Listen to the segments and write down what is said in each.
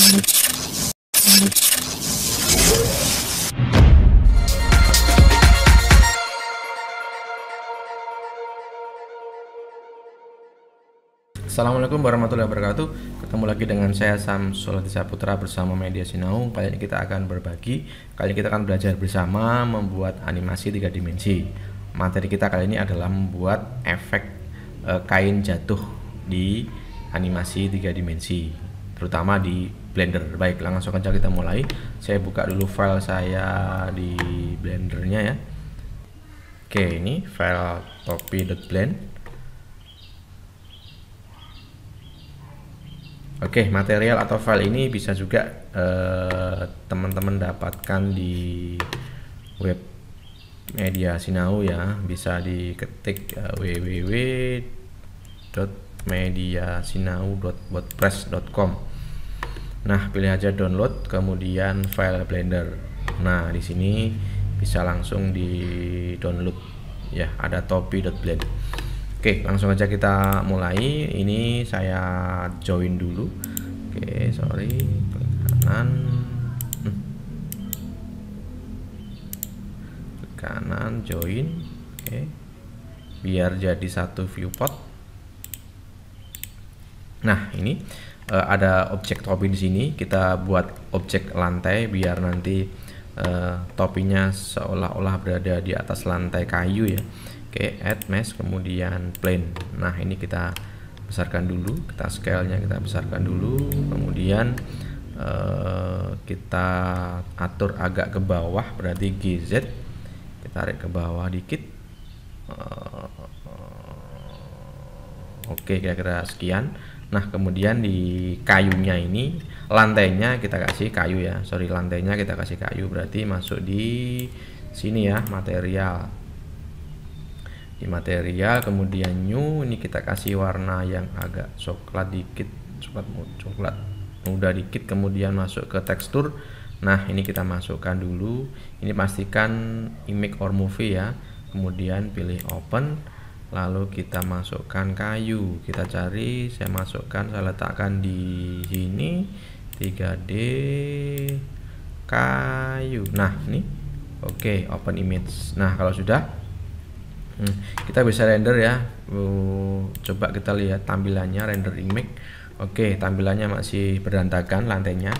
Assalamualaikum warahmatullahi wabarakatuh. Ketemu lagi dengan saya Samsul Saputra bersama Media Sinau. Kali ini kita akan berbagi. Kali ini kita akan belajar bersama membuat animasi 3 dimensi. Materi kita kali ini adalah membuat efek kain jatuh di animasi 3 dimensi, terutama di Blender. Baik, langsung saja kita mulai. Saya buka dulu file saya di Blendernya ya. Oke, ini file topi.blend. Oke, material atau file ini bisa juga teman-teman dapatkan di web Media Sinau ya. Bisa diketik www.mediasinau.wordpress.com. Nah, pilih aja download, kemudian file Blender. Nah, di sini bisa langsung di download ya, ada topi.blend. Oke, langsung aja kita mulai. Ini saya join dulu. Oke, sorry, klik kanan, join. Oke, biar jadi satu viewport. Nah, ini ada objek topi di sini. Kita buat objek lantai biar nanti topinya seolah-olah berada di atas lantai kayu ya. Oke, add mesh, kemudian plane. Nah, ini kita besarkan dulu, kita scale-nya kita besarkan dulu, kemudian kita atur agak ke bawah, berarti GZ. Kita tarik ke bawah dikit. Oke, kira-kira sekian. Nah, kemudian di kayunya ini, lantainya kita kasih kayu ya. Sorry, lantainya kita kasih kayu, berarti masuk di sini ya, material. Di material, kemudian new, ini kita kasih warna yang agak coklat dikit, coklat muda dikit, kemudian masuk ke tekstur. Nah, ini kita masukkan dulu, ini pastikan image or movie ya, kemudian pilih open, lalu kita masukkan kayu, kita cari, saya masukkan, saya letakkan di sini 3D kayu. Nah, ini oke, open image. Nah, kalau sudah kita bisa render ya. Coba kita lihat tampilannya, render image. Oke, tampilannya masih berantakan lantainya.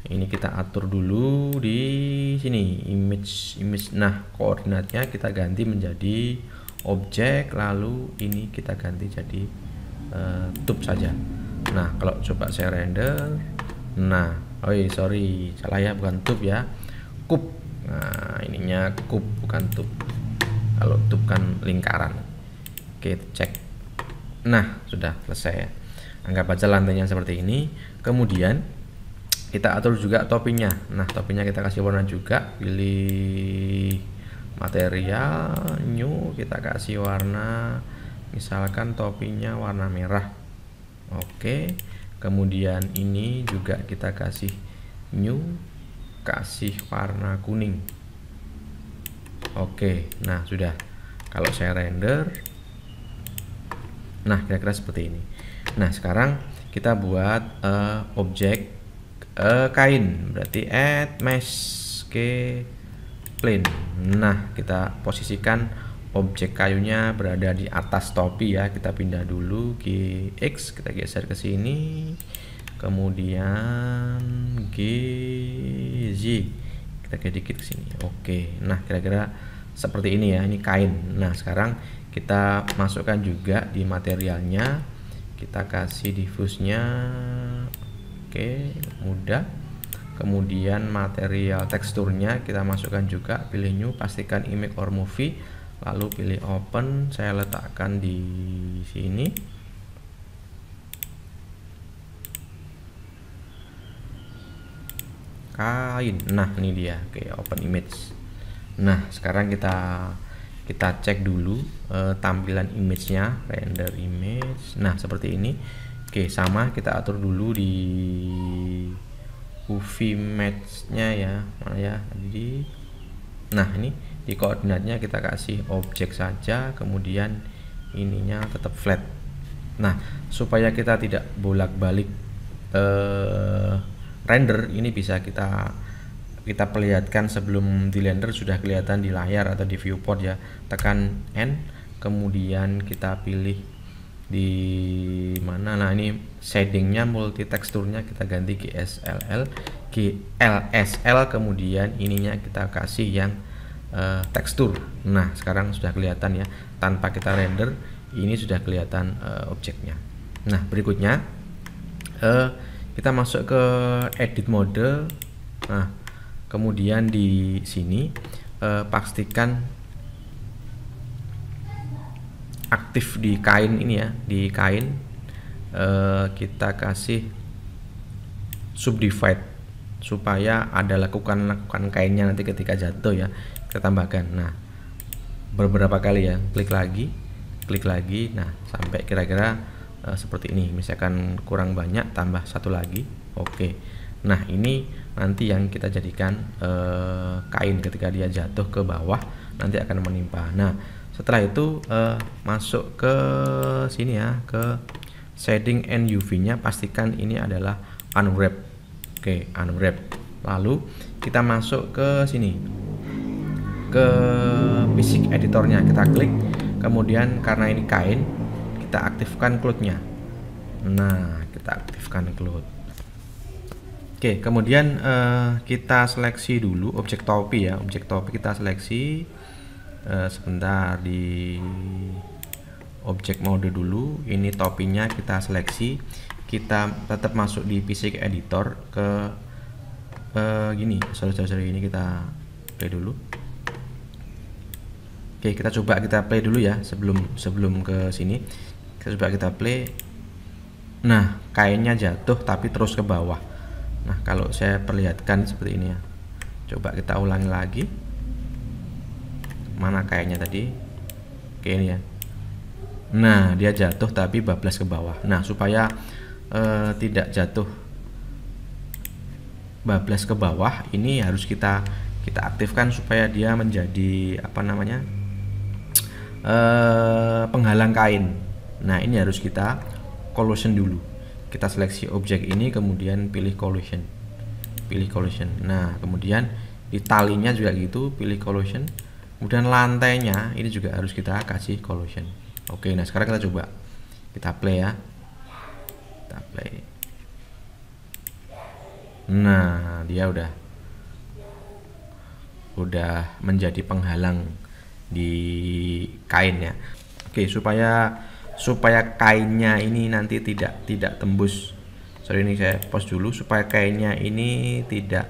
Ini kita atur dulu di sini image. Nah, koordinatnya kita ganti menjadi objek, lalu ini kita ganti jadi tube saja. Nah, kalau coba saya render, nah, sorry, salah ya, bukan tube ya, cube. Nah, ininya cube bukan tube. Kalau tube kan lingkaran. Oke, cek. Nah, sudah selesai ya. Anggap aja lantainya seperti ini. Kemudian kita atur juga topinya. Nah, topinya kita kasih warna juga. Pilih material, new, kita kasih warna, misalkan topinya warna merah. Oke. Kemudian ini juga kita kasih new, kasih warna kuning. Oke, nah sudah. Kalau saya render, nah kira-kira seperti ini. Nah, sekarang kita buat objek kain, berarti add mesh ke plane. Nah, kita posisikan objek kayunya berada di atas topi ya. Kita pindah dulu GX, kita geser ke sini, kemudian GZ, kita ke dikit ke sini. Oke, nah kira-kira seperti ini ya, ini kain. Nah, sekarang kita masukkan juga di materialnya, kita kasih diffuse-nya. Oke, mudah. Kemudian material teksturnya kita masukkan juga, pilih new, pastikan image or movie, lalu pilih open, saya letakkan di sini. Kain. Nah, ini dia. Oke, open image. Nah, sekarang kita cek dulu tampilan image-nya, render image. Nah, seperti ini. Oke, sama kita atur dulu di UV match-nya ya. Mana ya? Nah, ini di koordinatnya kita kasih objek saja, kemudian ininya tetap flat. Nah, supaya kita tidak bolak-balik render ini bisa kita perlihatkan sebelum di render sudah kelihatan di layar atau di viewport ya. Tekan N, kemudian kita pilih di mana. Nah, ini shadingnya, multi teksturnya kita ganti GLSL, kemudian ininya kita kasih yang tekstur. Nah, sekarang sudah kelihatan ya, tanpa kita render ini sudah kelihatan objeknya. Nah, berikutnya kita masuk ke edit mode. Nah, kemudian di sini pastikan aktif di kain ini ya, di kain kita kasih subdivide supaya ada lakukan kainnya nanti ketika jatuh ya, kita tambahkan. Nah, beberapa kali ya, klik lagi, nah sampai kira-kira seperti ini. Misalkan kurang banyak, tambah satu lagi. Oke. Nah, ini nanti yang kita jadikan kain ketika dia jatuh ke bawah nanti akan menimpa. Nah, setelah itu masuk ke sini ya, ke shading and UV-nya, pastikan ini adalah unwrap. Oke, unwrap. Lalu kita masuk ke sini, ke basic editornya, kita klik. Kemudian karena ini kain, kita aktifkan cloud-nya. Nah, kita aktifkan cloud. Oke, kemudian kita seleksi dulu objek topi ya. Objek topi kita seleksi sebentar di objek mode dulu. Ini topinya kita seleksi. Kita tetap masuk di basic editor ke gini. Sorry, ini kita play dulu. Oke, kita coba kita play dulu ya sebelum ke sini. Kita coba kita play. Nah, kainnya jatuh tapi terus ke bawah. Nah, kalau saya perlihatkan seperti ini ya. Coba kita ulangi lagi. Mana kainnya tadi? Oke, ini ya. Nah, dia jatuh tapi bablas ke bawah. Nah, supaya tidak jatuh bablas ke bawah, ini harus kita aktifkan supaya dia menjadi apa namanya? Penghalang kain. Nah, ini harus kita collision dulu. Kita seleksi objek ini, kemudian pilih collision. Nah, kemudian di talinya juga gitu, pilih collision. Kemudian lantainya ini juga harus kita kasih collision. Oke, nah sekarang kita coba. Kita play ya. Kita play. Nah, dia udah menjadi penghalang di kain ya. Oke, supaya kainnya ini nanti tidak tembus. Sorry, ini saya pause dulu. Supaya kainnya ini tidak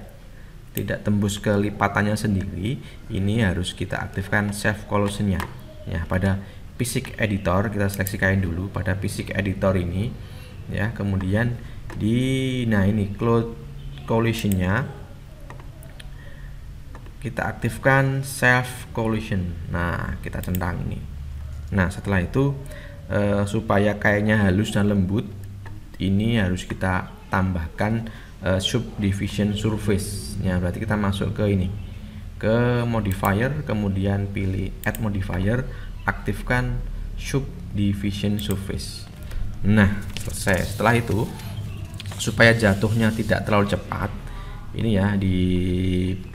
tembus ke lipatannya sendiri, ini harus kita aktifkan save collision-nya. Ya, pada basic editor kita seleksi kain dulu pada basic editor ini ya. Kemudian nah ini cloud collision-nya kita aktifkan save collision. Nah, kita centang ini. Nah, setelah itu supaya kainnya halus dan lembut, ini harus kita tambahkan subdivision surface. Ya, berarti kita masuk ke ini, ke modifier, kemudian pilih add modifier, aktifkan subdivision surface. Nah, selesai. Setelah itu, supaya jatuhnya tidak terlalu cepat, ini ya di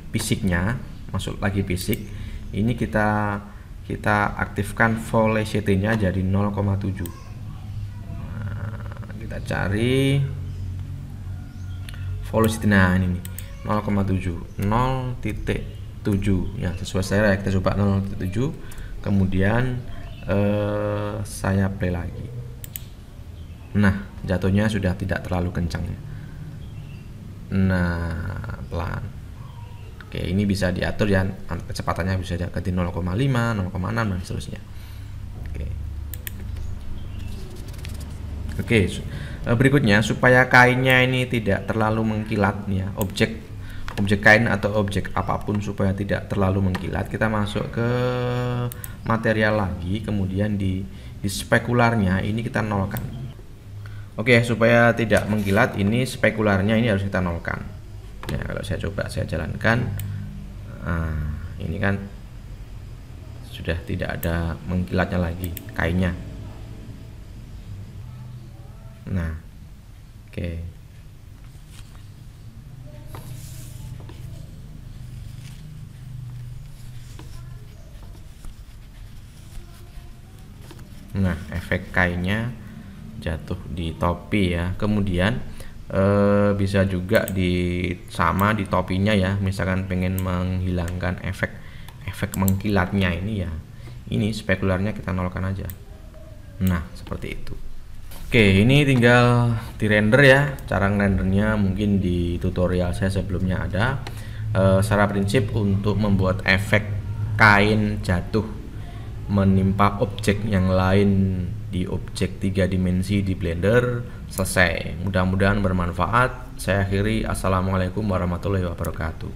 fisiknya, masuk lagi fisik. Ini kita aktifkan velocity-nya jadi 0,7. Nah, kita cari velocity. Nah, ini 0,7, 0,7 ya, sesuai saya. Kita coba 0,7. Kemudian saya play lagi. Nah, jatuhnya sudah tidak terlalu kencang ya. Nah, pelan. Oke, ini bisa diatur ya, kecepatannya bisa ganti 0,5, 0,6 dan seterusnya. Oke, berikutnya supaya kainnya ini tidak terlalu mengkilat ya, objek kain atau objek apapun supaya tidak terlalu mengkilat, kita masuk ke material lagi, kemudian di spekularnya ini kita nolkan. Oke, supaya tidak mengkilat, ini spekularnya ini harus kita nolkan. Ya, kalau saya coba saya jalankan, nah, ini kan sudah tidak ada mengkilatnya lagi kainnya. Nah, oke. Nah, efek kainnya jatuh di topi ya. Kemudian bisa juga sama di topinya ya. Misalkan pengen menghilangkan efek mengkilatnya ini ya. Ini spekularnya kita nolkan aja. Nah, seperti itu. Oke, ini tinggal di render ya. Cara rendernya mungkin di tutorial saya sebelumnya ada. Secara prinsip untuk membuat efek kain jatuh menimpa objek yang lain di objek 3 dimensi di Blender selesai. Mudah-mudahan bermanfaat. Saya akhiri. Assalamualaikum warahmatullahi wabarakatuh.